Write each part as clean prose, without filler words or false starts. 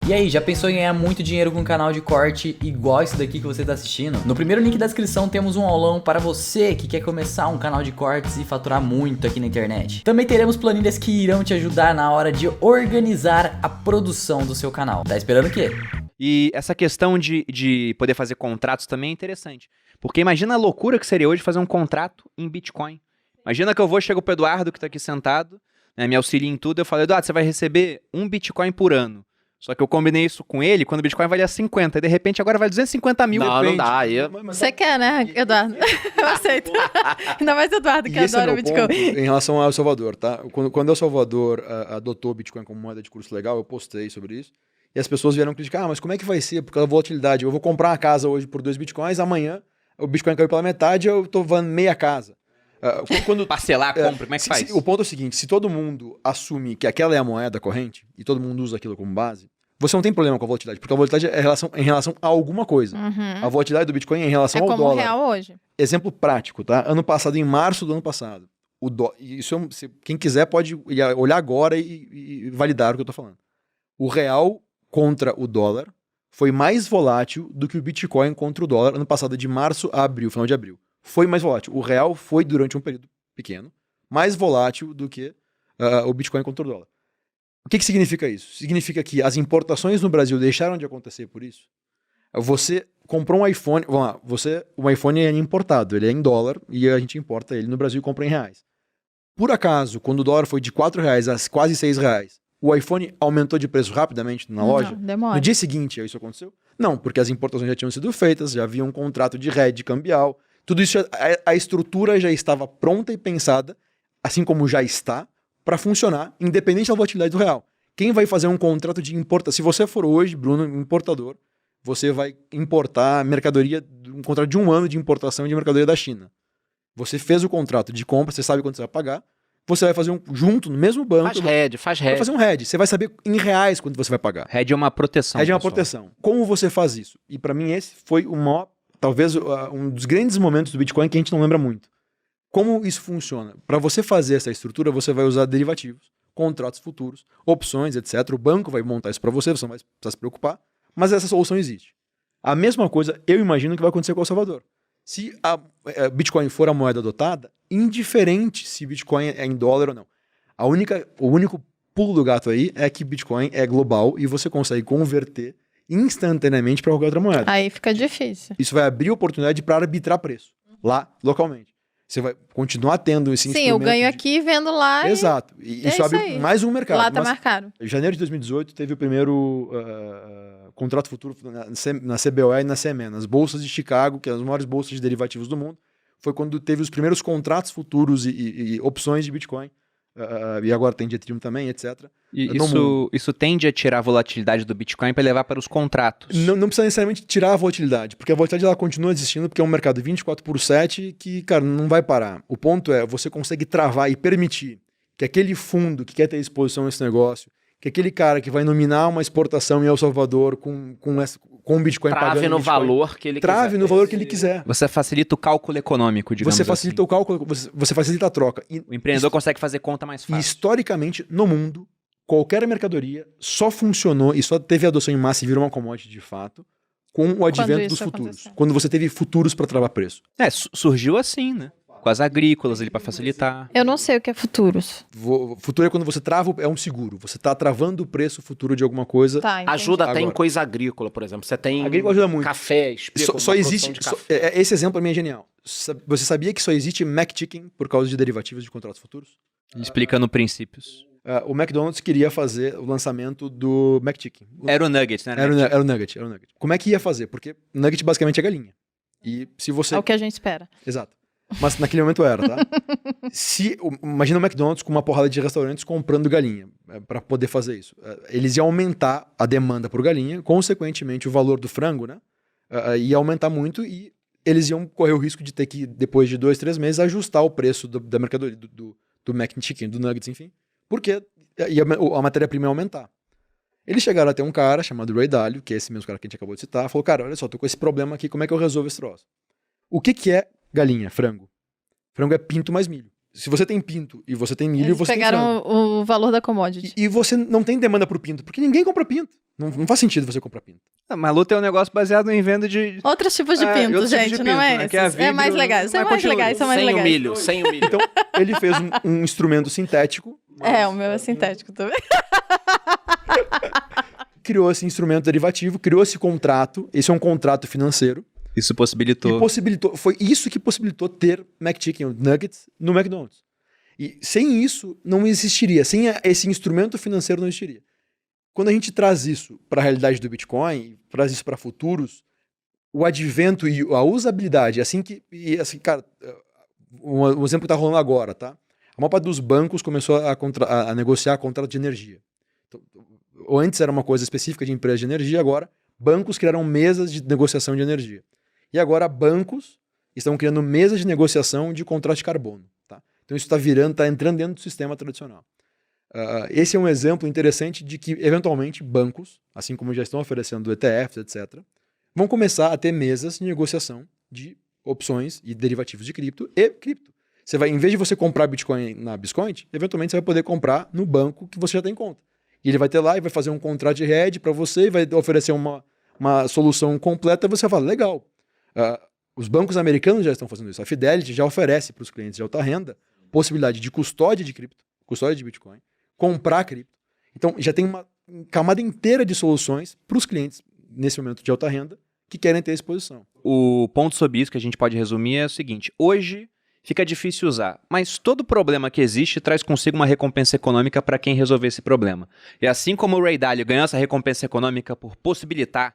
E aí, já pensou em ganhar muito dinheiro com um canal de corte igual esse daqui que você tá assistindo? No primeiro link da descrição temos um aulão para você que quer começar um canal de cortes e faturar muito aqui na internet. Também teremos planilhas que irão te ajudar na hora de organizar a produção do seu canal. Tá esperando o quê? E essa questão de poder fazer contratos também é interessante. Porque imagina a loucura que seria hoje fazer um contrato em Bitcoin. Imagina que eu chego pro Eduardo, que tá aqui sentado, né, me auxilia em tudo, eu falo, Eduardo, você vai receber 1 Bitcoin por ano. Só que eu combinei isso com ele quando o Bitcoin valia 50, e de repente agora vale 250 mil. Não dá. Você quer, né, Eduardo? Eu aceito. Ainda mais Eduardo, que adora Bitcoin. Em relação ao El Salvador, tá? Quando El Salvador adotou o Bitcoin como moeda de curso legal, eu postei sobre isso. E as pessoas vieram criticar, mas como é que vai ser? Porque a volatilidade, eu vou comprar uma casa hoje por 2 Bitcoins, amanhã o Bitcoin caiu pela metade, eu tô vando meia casa. Parcelar a compra, como é que faz? O ponto é o seguinte, se todo mundo assume que aquela é a moeda corrente, e todo mundo usa aquilo como base, você não tem problema com a volatilidade, porque a volatilidade é em relação a alguma coisa. Uhum. A volatilidade do Bitcoin é em relação ao como dólar. o real hoje. Exemplo prático, tá? Ano passado, em março do ano passado, quem quiser pode olhar agora e validar o que eu tô falando. O real contra o dólar foi mais volátil do que o Bitcoin contra o dólar ano passado, de março a abril, final de abril. Foi mais volátil. O real foi, durante um período pequeno, mais volátil do que o Bitcoin contra o dólar. O que significa isso? Significa que as importações no Brasil deixaram de acontecer por isso. Você comprou um iPhone, vamos lá, o iPhone é importado, ele é em dólar e a gente importa ele no Brasil e compra em reais. Por acaso, quando o dólar foi de R$4 a quase R$6, o iPhone aumentou de preço rapidamente na loja? Demora. No dia seguinte, isso aconteceu? Não, porque as importações já tinham sido feitas, já havia um contrato de hedge cambial, tudo isso, a estrutura já estava pronta e pensada, assim como já está, para funcionar, independente da volatilidade do real. Quem vai fazer um contrato de importação? Se você for hoje, Bruno, importador, você vai importar mercadoria, um contrato de 1 ano de importação de mercadoria da China. Você fez o contrato de compra, você sabe quanto você vai pagar, você vai fazer junto, no mesmo banco. Faz Vai hedge. fazer um hedge. Você vai saber em reais quanto você vai pagar. Hedge é uma proteção. Hedge é uma pessoal. proteção. Como você faz isso? E para mim esse foi o maior, talvez um dos grandes momentos do Bitcoin que a gente não lembra muito. Como isso funciona? Para você fazer essa estrutura, você vai usar derivativos, contratos futuros, opções, etc. O banco vai montar isso para você não vai precisar se preocupar, mas essa solução existe. A mesma coisa, eu imagino que vai acontecer com o El Salvador. Se a Bitcoin for a moeda adotada, indiferente se Bitcoin é em dólar ou não. O único pulo do gato aí é que Bitcoin é global e você consegue converter instantaneamente para qualquer outra moeda. Aí fica difícil. Isso vai abrir oportunidade para arbitrar preço lá, localmente. Você vai continuar tendo esse instrumento. Sim, eu ganho aqui vendo lá. Exato. E isso abre aí. mais um mercado. Lá tá mais caro. Em janeiro de 2018 teve o primeiro contrato futuro na CBOE e na CME, nas bolsas de Chicago, que é as maiores bolsas de derivativos do mundo. Foi quando teve os primeiros contratos futuros e opções de Bitcoin. E agora tem de Ethereum também, etc. E isso tende a tirar a volatilidade do Bitcoin para levar para os contratos. Não precisa necessariamente tirar a volatilidade, porque a volatilidade ela continua existindo, porque é um mercado 24/7 que, cara, não vai parar. O ponto é, você consegue travar e permitir que aquele fundo que quer ter exposição a esse negócio, que aquele cara que vai nominar uma exportação em El Salvador com o Bitcoin pagando Trave no Bitcoin, valor que ele quiser. Trave no valor que ele quiser. Você facilita o cálculo econômico, digamos Você facilita assim. o cálculo, você facilita a troca. O empreendedor consegue fazer conta mais E fácil. historicamente, no mundo, qualquer mercadoria só funcionou e só teve adoção em massa e virou uma commodity de fato com o advento dos isso futuros. aconteceu. Quando você teve futuros para travar preço. Surgiu assim, né? Com as agrícolas ali para facilitar. Eu não sei o que é futuros. Futuro é quando você trava, é um seguro. Você está travando o preço futuro de alguma coisa. Tá, entendi. Ajuda até em Agora. coisa agrícola, por exemplo. Você tem Agrícola ajuda muito. café, explica Só uma existe. produção de café. Esse exemplo para mim é genial. Você sabia que só existe McChicken por causa de derivativos de contratos futuros? Explicando princípios. O McDonald's queria fazer o lançamento do McChicken. Era o Nugget, né? Era o Nugget. Como é que ia fazer? Porque Nugget basicamente é galinha. E se você... É o que a gente espera. Exato. Mas naquele momento era, tá? Imagina o McDonald's com uma porrada de restaurantes comprando galinha para poder fazer isso. Eles iam aumentar a demanda por galinha, consequentemente o valor do frango, né? Ia aumentar muito e eles iam correr o risco de ter que, depois de 2, 3 meses, ajustar o preço da mercadoria, do McChicken, do Nuggets, enfim. Porque a matéria-prima ia aumentar. Eles chegaram a ter um cara chamado Ray Dalio, que é esse mesmo cara que a gente acabou de citar, falou, cara, olha só, tô com esse problema aqui, como é que eu resolvo esse troço? O que é galinha, frango? Frango é pinto mais milho. Se você tem pinto e você tem milho, Eles você tem frango. pegaram o valor da commodity. E você não tem demanda por pinto, porque ninguém compra pinto. Não faz sentido você comprar pinto. Ah, mas luta é um negócio baseado em venda de... Outros tipos de pinto, outros tipos de gente, pinto, não é né? esses. Que é a É vidro, mais legais, são mas mais continua. legais, são mais Sem o legais. milho, sem o milho. Então, ele fez um instrumento sintético, É, o meu é sintético também. criou esse instrumento derivativo, criou esse contrato, esse é um contrato financeiro, Isso e possibilitou... possibilitou, foi isso que possibilitou ter McChicken, Nuggets, no McDonald's. E sem isso, não existiria, sem esse instrumento financeiro não existiria. Quando a gente traz isso para a realidade do Bitcoin, traz isso para futuros, o advento e a usabilidade, cara, um exemplo que está rolando agora, tá? A maior parte dos bancos começou a negociar contrato de energia. Então, antes era uma coisa específica de empresa de energia, agora bancos criaram mesas de negociação de energia. E agora bancos estão criando mesas de negociação de contrato de carbono, tá? Então isso está entrando dentro do sistema tradicional. Esse é um exemplo interessante de que, eventualmente, bancos, assim como já estão oferecendo ETFs, etc., vão começar a ter mesas de negociação de opções e derivativos de cripto e cripto. Você vai, em vez de você comprar Bitcoin na Biscoint, eventualmente você vai poder comprar no banco que você já tem conta. E ele vai ter lá e vai fazer um contrato de hedge para você e vai oferecer uma solução completa e você fala, legal. Os bancos americanos já estão fazendo isso. A Fidelity já oferece para os clientes de alta renda possibilidade de custódia de cripto, custódia de Bitcoin, comprar cripto. Então, já tem uma camada inteira de soluções para os clientes, nesse momento de alta renda, que querem ter exposição. O ponto sobre isso que a gente pode resumir é o seguinte: hoje fica difícil usar, mas todo problema que existe traz consigo uma recompensa econômica para quem resolver esse problema. E assim como o Ray Dalio ganhou essa recompensa econômica por possibilitar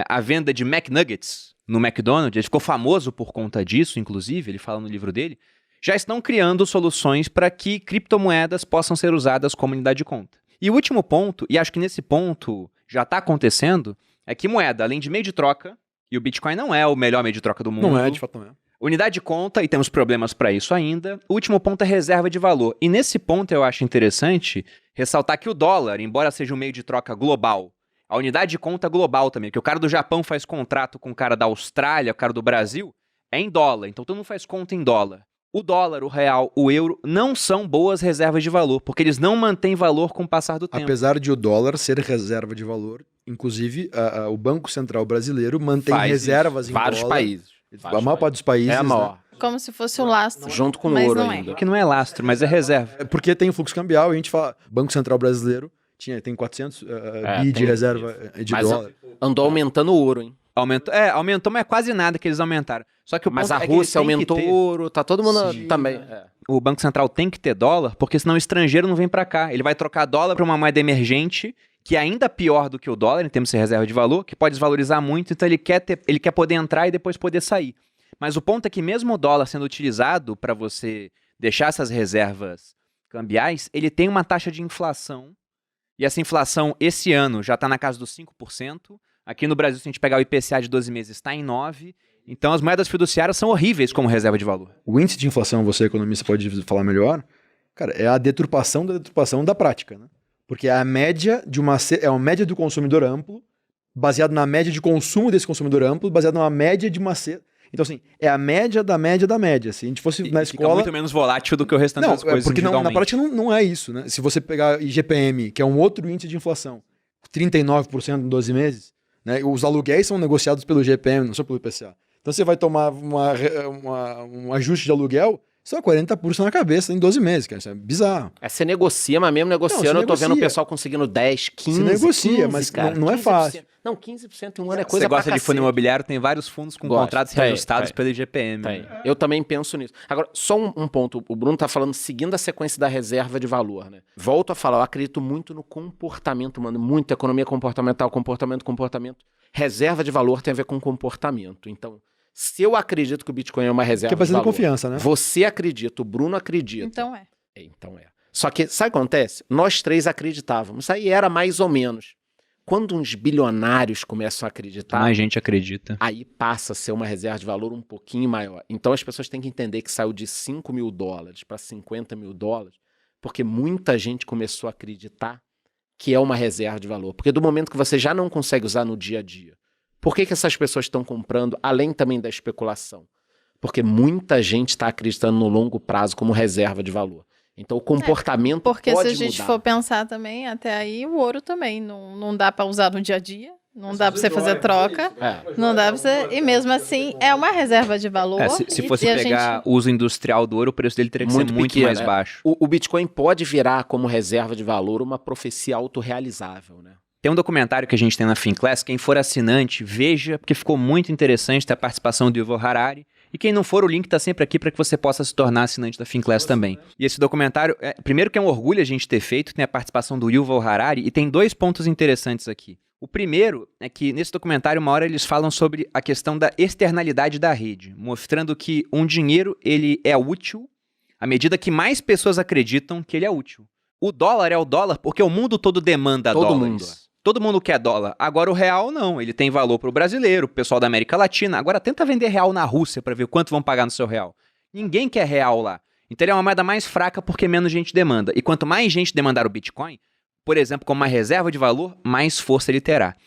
a venda de McNuggets no McDonald's, ele ficou famoso por conta disso, inclusive, ele fala no livro dele, já estão criando soluções para que criptomoedas possam ser usadas como unidade de conta. E o último ponto, e acho que nesse ponto já está acontecendo, é que moeda, além de meio de troca, e o Bitcoin não é o melhor meio de troca do mundo. Não é, de fato não é. Unidade de conta, e temos problemas para isso ainda. O último ponto é reserva de valor. E nesse ponto eu acho interessante ressaltar que o dólar, embora seja um meio de troca global, a unidade de conta global também, que o cara do Japão faz contrato com o cara da Austrália, o cara do Brasil, é em dólar. Então todo mundo faz conta em dólar. O dólar, o real, o euro não são boas reservas de valor, porque eles não mantêm valor com o passar do tempo. Apesar de o dólar ser reserva de valor, inclusive o Banco Central brasileiro mantém Faz reservas isso. em Vários dólar. países. A maior parte dos países. É a maior. Né? Como se fosse o lastro. Junto com o mas ouro não ainda. é. Que não é lastro, mas é reserva. É porque tem o fluxo cambial e a gente fala, Banco Central brasileiro tem 400 bi de tem reserva de Mas dólar. andou aumentando o ouro, hein? Aumentou, mas é quase nada que eles aumentaram. Só que o Mas ponto a é que eles Rússia têm que aumentou o ter- ouro, tá todo mundo Sim. também. O Banco Central tem que ter dólar, porque senão o estrangeiro não vem para cá. Ele vai trocar dólar para uma moeda emergente, que é ainda pior do que o dólar, em termos de reserva de valor, que pode desvalorizar muito, então ele quer poder entrar e depois poder sair. Mas o ponto é que mesmo o dólar sendo utilizado para você deixar essas reservas cambiais, ele tem uma taxa de inflação, e essa inflação esse ano já está na casa dos 5%. Aqui no Brasil, se a gente pegar o IPCA de 12 meses, está em 9%. Então as moedas fiduciárias são horríveis como reserva de valor. O índice de inflação, você economista pode falar melhor, cara, é a deturpação da prática, né? Porque é a média é uma média do consumidor amplo, baseado na média de consumo desse consumidor amplo, baseado numa média de uma Então, assim, é a média da média da média. Se a gente fosse na Fica escola. muito menos volátil do que o restante Não, das coisas porque na individualmente. prática não é isso, né? Se você pegar IGPM, que é um outro índice de inflação, 39% em 12 meses, né? Os aluguéis são negociados pelo IGPM, não só pelo IPCA. Então você vai tomar um ajuste de aluguel, isso é 40% na cabeça em 12 meses, cara. Isso é bizarro. Você negocia, mas mesmo negociando, Não, eu tô você vendo o negocia. pessoal conseguindo 10, 15%. Você negocia, 15, mas cara, não é 15%. fácil. Não, 15% em um ano é Você coisa pra gosta de fundo cacete. imobiliário, tem vários fundos com Gosto. contratos Tem, reajustados tem. pelo IGPM. Tem. né? Eu também penso nisso. Agora, só um ponto. O Bruno tá falando seguindo a sequência da reserva de valor, né? Volto a falar, eu acredito muito no comportamento humano, muito economia comportamental, comportamento. Reserva de valor tem a ver com comportamento. Então, se eu acredito que o Bitcoin é uma reserva Que é de baseado em valor, confiança, né? você acredita, o Bruno acredita. Então é. Então é. Só que, sabe o que acontece? Nós três acreditávamos. Isso aí era mais ou menos. Quando uns bilionários começam a acreditar, Mais gente acredita. aí passa a ser uma reserva de valor um pouquinho maior. Então as pessoas têm que entender que saiu de $5 mil para $50 mil, porque muita gente começou a acreditar que é uma reserva de valor. Porque do momento que você já não consegue usar no dia a dia, por que essas pessoas estão comprando, além também da especulação? Porque muita gente está acreditando no longo prazo como reserva de valor. Então o comportamento Porque pode se a gente mudar. for pensar também, até aí o ouro também não dá pra usar no dia a dia, não dá pra você fazer troca, não dá pra você... E mesmo assim, é uma reserva de valor. Se e fosse a pegar gente- o uso industrial do ouro, o preço dele teria que ser muito pequeno, mais é. baixo. O Bitcoin pode virar como reserva de valor uma profecia autorrealizável, né? Tem um documentário que a gente tem na Finclass, quem for assinante, veja, porque ficou muito interessante ter a participação do Yuval Harari. E quem não for, o link tá sempre aqui para que você possa se tornar assinante da Finclass também. E esse documentário, primeiro que é um orgulho a gente ter feito, tem a participação do Yuval Harari, e tem 2 pontos interessantes aqui. O primeiro é que nesse documentário, uma hora eles falam sobre a questão da externalidade da rede, mostrando que um dinheiro ele é útil à medida que mais pessoas acreditam que ele é útil. O dólar é o dólar porque o mundo todo demanda Todo dólares. mundo. Todo mundo quer dólar. Agora o real não. Ele tem valor para o brasileiro, pro pessoal da América Latina. Agora tenta vender real na Rússia para ver quanto vão pagar no seu real. Ninguém quer real lá. Então ele é uma moeda mais fraca porque menos gente demanda. E quanto mais gente demandar o Bitcoin, por exemplo, como uma reserva de valor, mais força ele terá.